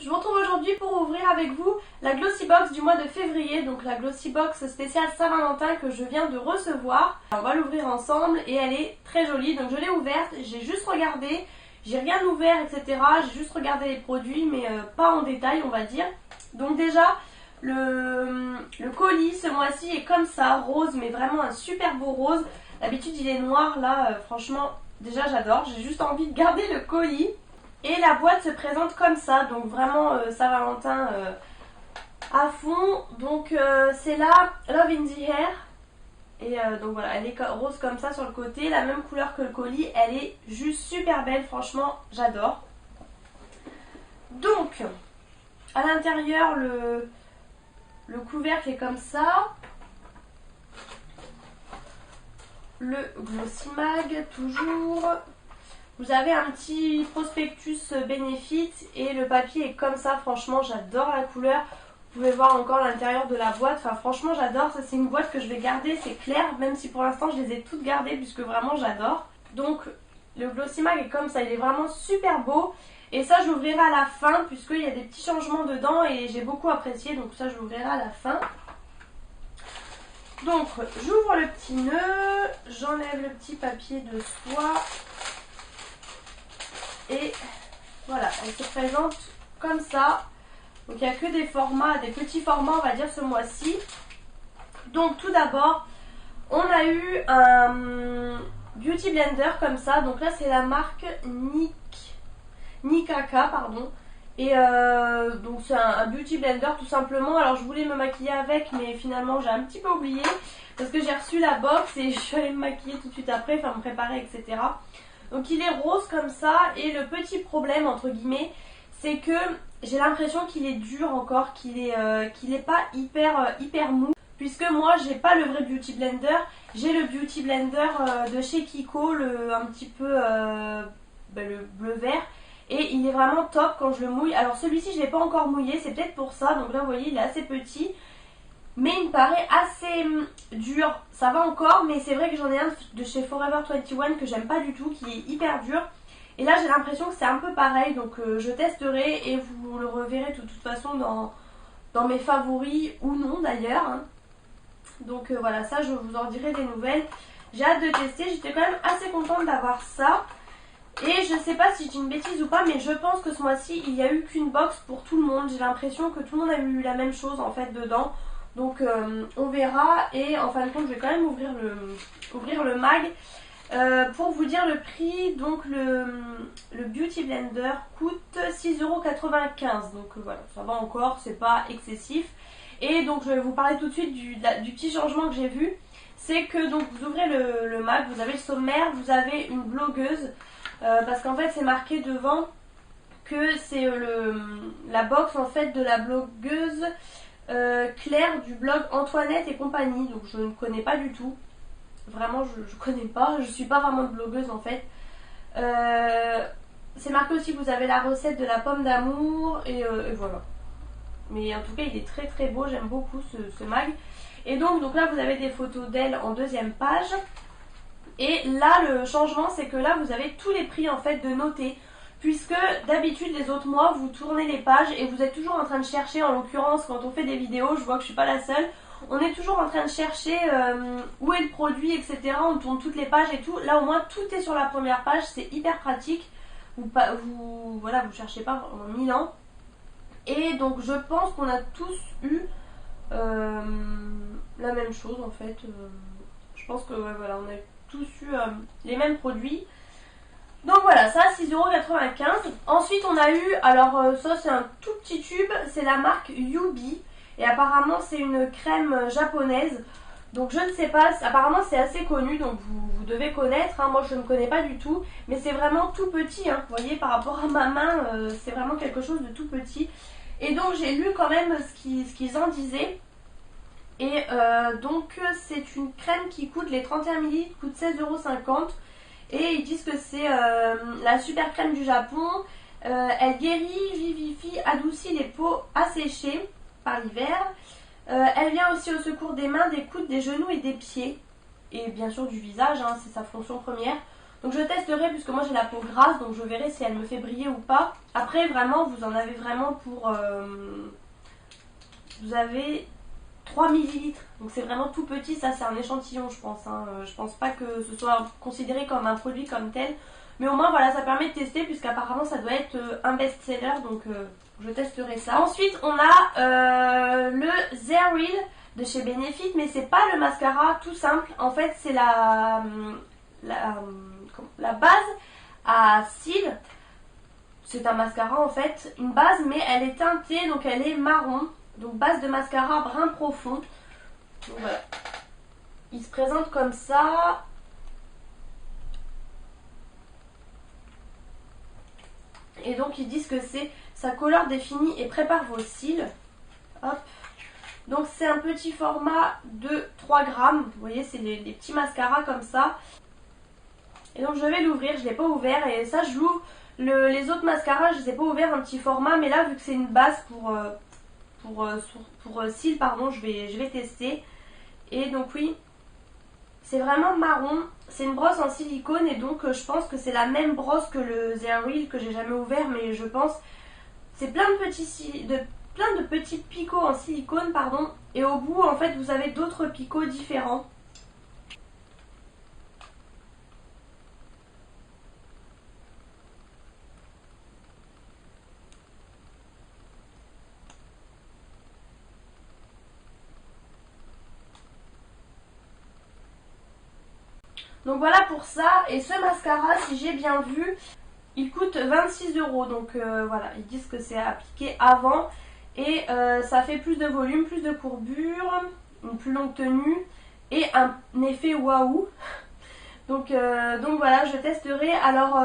je vous retrouve aujourd'hui pour ouvrir avec vous la Glossy Box du mois de février, donc la Glossy Box spéciale Saint-Valentin que je viens de recevoir. On va l'ouvrir ensemble et elle est très jolie, donc je l'ai ouverte, j'ai juste regardé, j'ai rien ouvert etc, j'ai juste regardé les produits mais pas en détail on va dire. Donc déjà le colis ce mois-ci est comme ça, rose mais vraiment un super beau rose. D'habitude il est noir, là franchement déjà j'adore, j'ai juste envie de garder le colis. Et la boîte se présente comme ça, donc vraiment Saint-Valentin à fond. Donc c'est là Love in the Air. Et donc voilà, elle est rose comme ça sur le côté, la même couleur que le colis. Elle est juste super belle, franchement j'adore. Donc à l'intérieur le couvercle est comme ça. Le Glossy Mag toujours. Vous avez un petit prospectus Benefit et le papier est comme ça, franchement j'adore la couleur. Vous pouvez voir encore l'intérieur de la boîte, enfin franchement j'adore, ça c'est une boîte que je vais garder, c'est clair, même si pour l'instant je les ai toutes gardées puisque vraiment j'adore. Donc le Glossy Mag est comme ça, il est vraiment super beau et ça je l'ouvrirai à la fin puisqu'il y a des petits changements dedans et j'ai beaucoup apprécié, donc ça je l'ouvrirai à la fin. Donc j'ouvre le petit nœud, j'enlève le petit papier de soie. Et voilà, elle se présente comme ça. Donc il n'y a que des formats, des petits formats on va dire ce mois-ci. Donc tout d'abord, on a eu un Beauty Blender comme ça. Donc là c'est la marque Nikaka, pardon. Et donc c'est un Beauty Blender tout simplement. Alors je voulais me maquiller avec mais finalement j'ai un petit peu oublié. Parce que j'ai reçu la box et je suis allée me maquiller tout de suite après, enfin me préparer etc. Donc il est rose comme ça et le petit problème entre guillemets c'est que j'ai l'impression qu'il est dur encore, qu'il est pas hyper mou. Puisque moi j'ai pas le vrai Beauty Blender, j'ai le Beauty Blender de chez Kiko, un petit peu le bleu vert. Et il est vraiment top quand je le mouille. Alors celui-ci je l'ai pas encore mouillé, c'est peut-être pour ça, donc là vous voyez il est assez petit. Mais il me paraît assez dur, ça va encore, mais c'est vrai que j'en ai un de chez Forever 21 que j'aime pas du tout, qui est hyper dur. Et là j'ai l'impression que c'est un peu pareil, donc je testerai et vous le reverrez de toute façon dans mes favoris ou non d'ailleurs. Hein. Donc voilà, ça je vous en dirai des nouvelles. J'ai hâte de tester, j'étais quand même assez contente d'avoir ça. Et je sais pas si c'est une bêtise ou pas, mais je pense que ce mois-ci il n'y a eu qu'une box pour tout le monde. J'ai l'impression que tout le monde a eu la même chose en fait dedans. Donc on verra et en fin de compte je vais quand même ouvrir le mag. Pour vous dire le prix, donc le Beauty Blender coûte 6,95 €. Donc voilà, ça va encore, c'est pas excessif. Et donc je vais vous parler tout de suite du petit changement que j'ai vu. C'est que donc vous ouvrez le mag, vous avez le sommaire, vous avez une blogueuse. Parce qu'en fait c'est marqué devant que c'est la box en fait de la blogueuse Claire du blog Antoinette et compagnie, donc je ne connais pas du tout, vraiment je connais pas, je suis pas vraiment de blogueuse en fait. C'est marqué aussi que vous avez la recette de la pomme d'amour et voilà, mais en tout cas il est très très beau, j'aime beaucoup ce mag. Et donc là vous avez des photos d'elle en deuxième page. Et là le changement c'est que là vous avez tous les prix en fait de noter. Puisque d'habitude les autres mois vous tournez les pages et vous êtes toujours en train de chercher, en l'occurrence quand on fait des vidéos, je vois que je suis pas la seule, on est toujours en train de chercher où est le produit etc, on tourne toutes les pages et tout, là au moins tout est sur la première page, c'est hyper pratique, vous cherchez pas en 1000 ans. Et donc je pense qu'on a tous eu la même chose en fait, je pense que ouais, voilà, on a tous eu les mêmes produits. Donc voilà, ça 6,95 €. Ensuite on a eu, alors ça c'est un tout petit tube, c'est la marque Yubi. Et apparemment c'est une crème japonaise. Donc je ne sais pas, apparemment c'est assez connu, donc vous devez connaître. Hein. Moi je ne connais pas du tout, mais c'est vraiment tout petit. Hein. Vous voyez par rapport à ma main, c'est vraiment quelque chose de tout petit. Et donc j'ai lu quand même ce qu'ils en disaient. Et donc c'est une crème qui coûte, les 31 ml coûte 16,50 €. Et ils disent que c'est la super crème du Japon. Elle guérit, vivifie, adoucit les peaux asséchées par l'hiver. Elle vient aussi au secours des mains, des coudes, des genoux et des pieds. Et bien sûr du visage, hein, c'est sa fonction première. Donc je testerai puisque moi j'ai la peau grasse, donc je verrai si elle me fait briller ou pas. Après vraiment vous en avez vraiment pour... vous avez 3 millilitres, donc c'est vraiment tout petit, ça c'est un échantillon je pense. Hein. Je pense pas que ce soit considéré comme un produit comme tel. Mais au moins voilà, ça permet de tester puisqu'apparemment ça doit être un best-seller, donc je testerai ça. Ensuite on a le Zeril de chez Benefit, mais c'est pas le mascara tout simple. En fait c'est la base à cils. C'est un mascara en fait, une base, mais elle est teintée, donc elle est marron. Donc base de mascara brun profond. Donc voilà. Il se présente comme ça. Et donc ils disent que c'est sa couleur définit et prépare vos cils. Hop. Donc c'est un petit format de 3 grammes. Vous voyez, c'est des petits mascaras comme ça. Et donc je vais l'ouvrir, je ne l'ai pas ouvert. Et ça je l'ouvre. Les autres mascaras, je ne les ai pas ouverts un petit format. Mais là vu que c'est une base pour cils, pardon, je vais tester. Et donc oui, c'est vraiment marron. C'est une brosse en silicone et donc je pense que c'est la même brosse que le Zeril que j'ai jamais ouvert, mais je pense c'est plein de petits picots en silicone, pardon, et au bout en fait vous avez d'autres picots différents. Donc voilà pour ça. Et ce mascara, si j'ai bien vu, il coûte 26 €. Donc voilà, ils disent que c'est appliqué avant. Et ça fait plus de volume, plus de courbure, une plus longue tenue et un effet waouh. Donc voilà, je testerai. Alors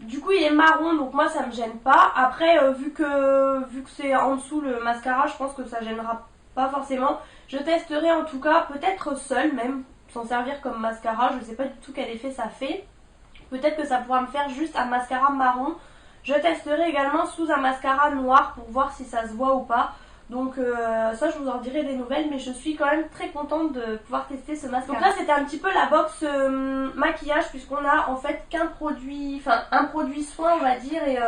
du coup il est marron, donc moi ça me gêne pas. Après vu que c'est en dessous le mascara, je pense que ça gênera pas forcément. Je testerai en tout cas, peut-être seul même, s'en servir comme mascara. Je ne sais pas du tout quel effet ça fait. Peut-être que ça pourra me faire juste un mascara marron. Je testerai également sous un mascara noir pour voir si ça se voit ou pas. Donc ça je vous en dirai des nouvelles, mais je suis quand même très contente de pouvoir tester ce mascara. Donc là c'était un petit peu la box maquillage, puisqu'on a en fait qu'un produit, enfin un produit soin on va dire, et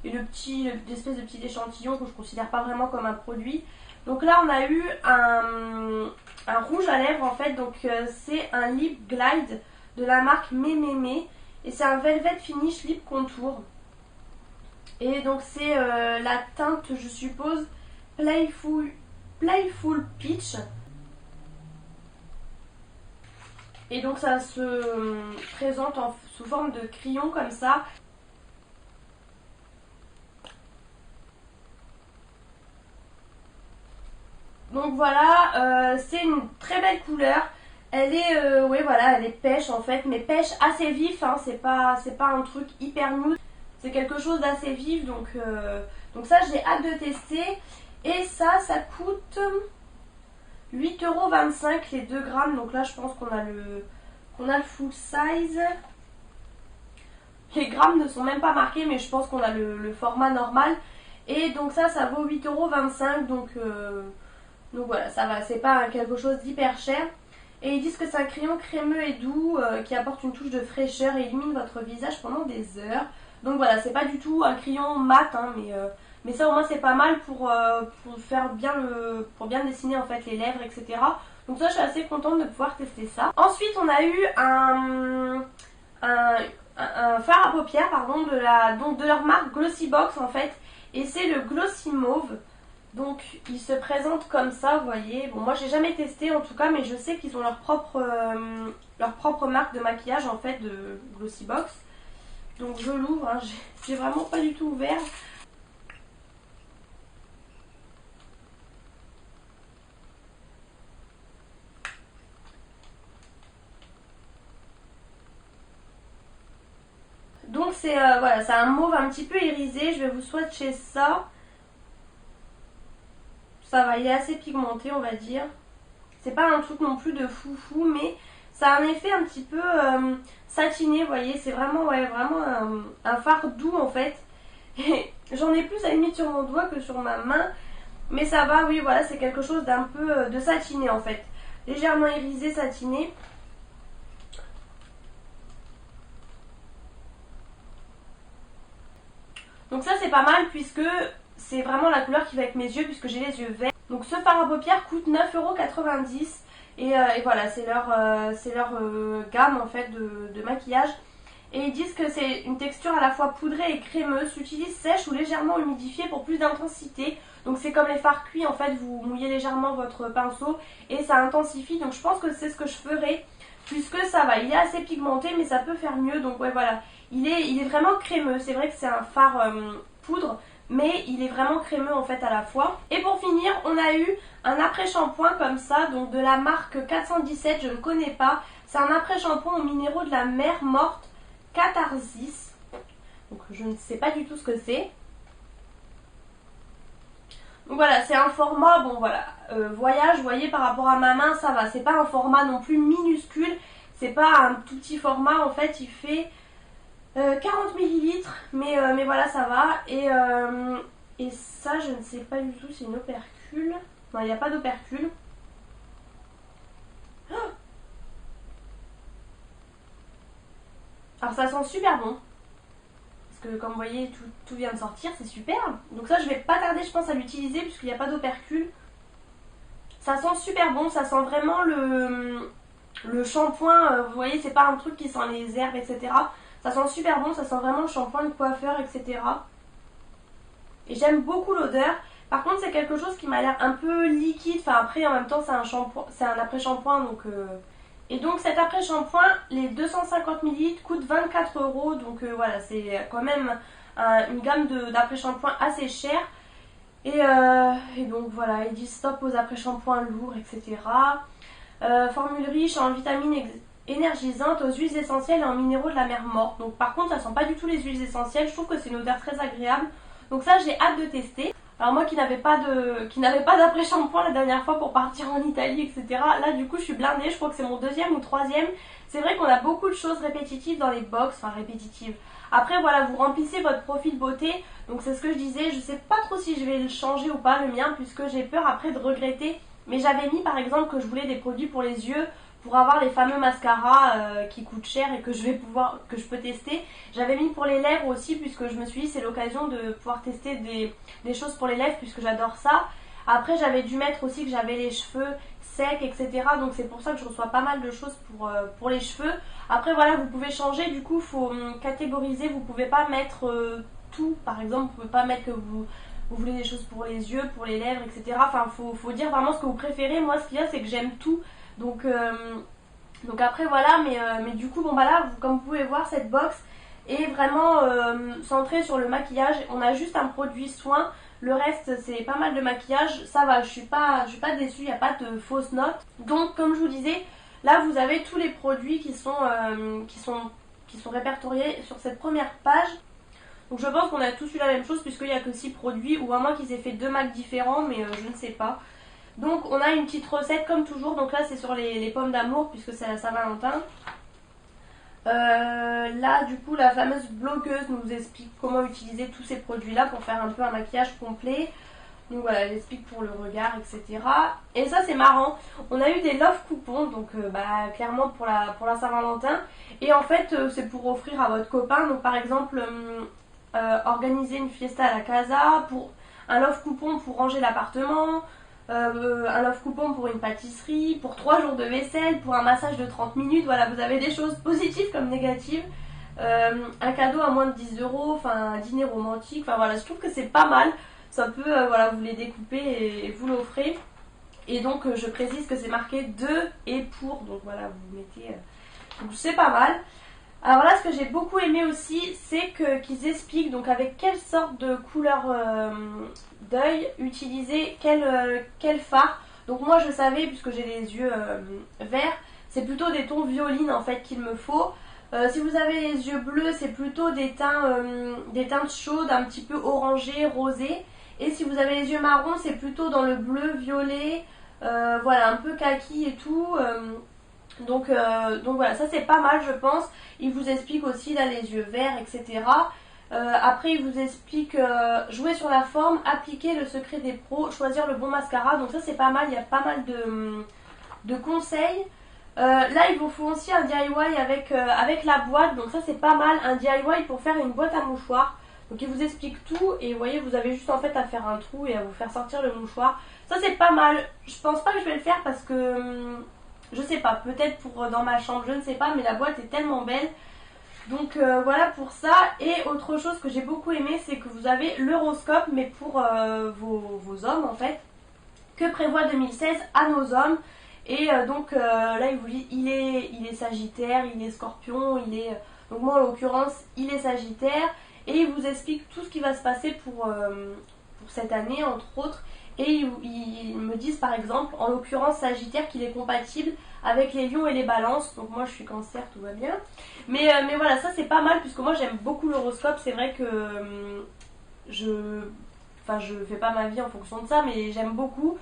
l'espèce de petit échantillon que je considère pas vraiment comme un produit. Donc là on a eu un rouge à lèvres en fait, donc c'est un lip glide de la marque Mememe et c'est un velvet finish lip contour. Et donc c'est la teinte, je suppose, Playful Peach. Et donc ça se présente sous forme de crayon comme ça. Donc voilà, c'est une très belle couleur. Elle est, oui voilà, elle est pêche en fait, mais pêche assez vif, hein, c'est pas un truc hyper nude. C'est quelque chose d'assez vif, donc ça j'ai hâte de tester. Et ça coûte 8,25 € les 2 grammes. Donc là je pense qu'on a le full size. Les grammes ne sont même pas marqués, mais je pense qu'on a le format normal. Et donc ça vaut 8,25 €. Donc voilà, ça va, c'est pas quelque chose d'hyper cher. Et ils disent que c'est un crayon crémeux et doux qui apporte une touche de fraîcheur et illumine votre visage pendant des heures. Donc voilà, c'est pas du tout un crayon mat, hein, mais ça au moins c'est pas mal pour faire pour bien dessiner en fait les lèvres, etc. Donc ça je suis assez contente de pouvoir tester ça. Ensuite on a eu un fard à paupières, pardon, de leur marque Glossybox en fait. Et c'est le Glossy Mauve. Donc il se présente comme ça, vous voyez. Bon, moi j'ai jamais testé en tout cas, mais je sais qu'ils ont leur propre marque de maquillage en fait, de Glossybox. Donc je l'ouvre, hein. J'ai vraiment pas du tout ouvert. Donc c'est voilà, c'est un mauve un petit peu irisé. Je vais vous swatcher ça. Ça va, il est assez pigmenté on va dire. C'est pas un truc non plus de foufou, mais ça a un effet un petit peu satiné, vous voyez. C'est vraiment, ouais, vraiment un fard doux en fait. Et j'en ai plus à la limite sur mon doigt que sur ma main. Mais ça va, oui, voilà, c'est quelque chose d'un peu de satiné en fait. Légèrement irisé, satiné. Donc ça c'est pas mal puisque c'est vraiment la couleur qui va avec mes yeux puisque j'ai les yeux verts. Donc ce fard à paupières coûte 9,90 € et voilà, c'est leur gamme en fait de maquillage. Et ils disent que c'est une texture à la fois poudrée et crémeuse, s'utilise sèche ou légèrement humidifiée pour plus d'intensité. Donc c'est comme les fards cuits, en fait vous mouillez légèrement votre pinceau et ça intensifie. Donc je pense que c'est ce que je ferai puisque ça va, il est assez pigmenté mais ça peut faire mieux. Donc ouais voilà, il est vraiment crémeux. C'est vrai que c'est un fard poudre mais il est vraiment crémeux en fait à la fois. Et pour finir on a eu un après-shampoing comme ça, donc de la marque 417, je ne connais pas. C'est un après-shampoing aux minéraux de la mer morte Catharsis, donc je ne sais pas du tout ce que c'est. Donc voilà, c'est un format, bon voilà, voyage, vous voyez par rapport à ma main ça va, c'est pas un format non plus minuscule, c'est pas un tout petit format en fait, il fait 40 ml, mais voilà ça va, et ça je ne sais pas du tout, c'est une opercule, non il n'y a pas d'opercule. Alors ça sent super bon, parce que comme vous voyez tout vient de sortir, c'est super. Donc ça je vais pas tarder je pense à l'utiliser puisqu'il n'y a pas d'opercule. Ça sent super bon, ça sent vraiment le shampoing, vous voyez c'est pas un truc qui sent les herbes etc. Ça sent super bon, ça sent vraiment le shampoing de coiffeur etc. Et j'aime beaucoup l'odeur. Par contre c'est quelque chose qui m'a l'air un peu liquide, enfin après en même temps c'est un shampoing, c'est un après-shampoing donc... Et donc cet après-shampoing, les 250 ml coûtent 24 €. Donc voilà, c'est quand même une gamme d'après-shampoing assez chère. Et donc voilà, ils disent stop aux après-shampoings lourds, etc. Formule riche en vitamines énergisantes, aux huiles essentielles et en minéraux de la mer morte. Donc par contre, ça sent pas du tout les huiles essentielles. Je trouve que c'est une odeur très agréable. Donc ça, j'ai hâte de tester. Alors moi qui n'avais pas d'après-shampoing la dernière fois pour partir en Italie, etc. Là du coup je suis blindée, je crois que c'est mon deuxième ou troisième. C'est vrai qu'on a beaucoup de choses répétitives dans les box, enfin répétitives. Après voilà, vous remplissez votre profil beauté, donc c'est ce que je disais, je sais pas trop si je vais le changer ou pas le mien puisque j'ai peur après de regretter. Mais j'avais mis par exemple que je voulais des produits pour les yeux, pour avoir les fameux mascaras qui coûtent cher et que je peux tester. J'avais mis pour les lèvres aussi puisque je me suis dit c'est l'occasion de pouvoir tester des choses pour les lèvres puisque j'adore ça. Après j'avais dû mettre aussi que j'avais les cheveux secs etc. Donc c'est pour ça que je reçois pas mal de choses pour les cheveux. Après voilà, vous pouvez changer, du coup il faut catégoriser, vous pouvez pas mettre tout. Par exemple vous pouvez pas mettre que vous voulez des choses pour les yeux, pour les lèvres etc. Enfin faut dire vraiment ce que vous préférez. Moi ce qu'il y a c'est que j'aime tout. Donc après voilà, mais du coup bon bah là comme vous pouvez voir cette box est vraiment centrée sur le maquillage. On a juste un produit soin, le reste c'est pas mal de maquillage, ça va, je suis pas déçue, il n'y a pas de fausses notes. Donc comme je vous disais, là vous avez tous les produits qui sont répertoriés sur cette première page. Donc je pense qu'on a tous eu la même chose puisqu'il n'y a que 6 produits, ou à moins qu'ils aient fait 2 MAC différents, mais je ne sais pas. Donc on a une petite recette comme toujours, donc là c'est sur les pommes d'amour puisque c'est la Saint-Valentin. Là du coup la fameuse blogueuse nous explique comment utiliser tous ces produits là pour faire un peu un maquillage complet. Donc voilà, elle explique pour le regard etc. Et ça c'est marrant, on a eu des love coupons, donc clairement pour la Saint-Valentin. Et en fait c'est pour offrir à votre copain, donc par exemple organiser une fiesta à la casa, pour un love coupon pour ranger l'appartement. Un love coupon pour une pâtisserie, pour 3 jours de vaisselle, pour un massage de 30 minutes, voilà, vous avez des choses positives comme négatives. Un cadeau à moins de 10 €, enfin un dîner romantique, enfin voilà, je trouve que c'est pas mal. Ça peut, voilà, vous les découpez et vous l'offrez. Et donc je précise que c'est marqué de et pour, donc voilà, vous mettez, donc c'est pas mal. Alors là, ce que j'ai beaucoup aimé aussi, c'est qu'ils expliquent donc avec quelle sorte de couleur d'œil utiliser quel fard. Donc moi je savais, puisque j'ai les yeux verts, c'est plutôt des tons violines en fait qu'il me faut. Si vous avez les yeux bleus, c'est plutôt des teintes chaudes, un petit peu orangées, rosées. Et si vous avez les yeux marrons, c'est plutôt dans le bleu, violet, voilà, un peu kaki et tout. Donc voilà, ça c'est pas mal je pense. Il vous explique aussi là les yeux verts etc. Après il vous explique jouer sur la forme, appliquer le secret des pros, choisir le bon mascara. Donc ça c'est pas mal, il y a pas mal de conseils. Là il vous faut aussi un DIY avec la boîte. Donc ça c'est pas mal, un DIY pour faire une boîte à mouchoirs. Donc il vous explique tout et vous voyez, vous avez juste en fait à faire un trou et à vous faire sortir le mouchoir. Ça c'est pas mal. Je pense pas que je vais le faire parce que je sais pas, peut-être pour dans ma chambre, je ne sais pas, mais la boîte est tellement belle. Donc voilà pour ça. Et autre chose que j'ai beaucoup aimé, c'est que vous avez l'horoscope, mais pour vos hommes en fait, que prévoit 2016 à nos hommes. Et donc là il vous dit il est Sagittaire, il est Scorpion, donc moi en l'occurrence il est Sagittaire. Et il vous explique tout ce qui va se passer pour cette année entre autres. Et ils me disent par exemple, en l'occurrence Sagittaire, qu'il est compatible avec les lions et les balances. Donc moi je suis Cancer, tout va bien. Mais voilà, ça c'est pas mal puisque moi j'aime beaucoup l'horoscope. C'est vrai que je fais pas ma vie en fonction de ça, mais j'aime beaucoup.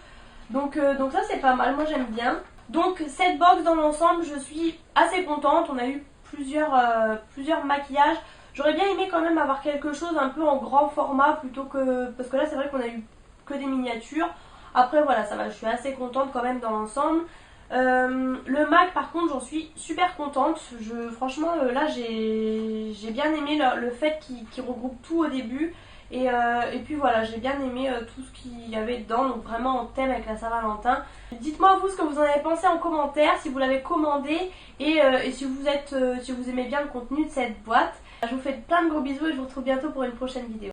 Donc ça c'est pas mal, moi j'aime bien. Donc cette box dans l'ensemble, je suis assez contente. On a eu plusieurs maquillages. J'aurais bien aimé quand même avoir quelque chose un peu en grand format plutôt que... Parce que là c'est vrai qu'on a eu que des miniatures. Après voilà, ça va, je suis assez contente quand même dans l'ensemble. Le MAC par contre j'en suis super contente. Franchement là j'ai bien aimé le fait qu'il regroupe tout au début. Et puis voilà, j'ai bien aimé tout ce qu'il y avait dedans, donc vraiment en thème avec la Saint-Valentin. Dites-moi vous ce que vous en avez pensé en commentaire, si vous l'avez commandé et si vous aimez bien le contenu de cette boîte. Je vous fais plein de gros bisous et je vous retrouve bientôt pour une prochaine vidéo.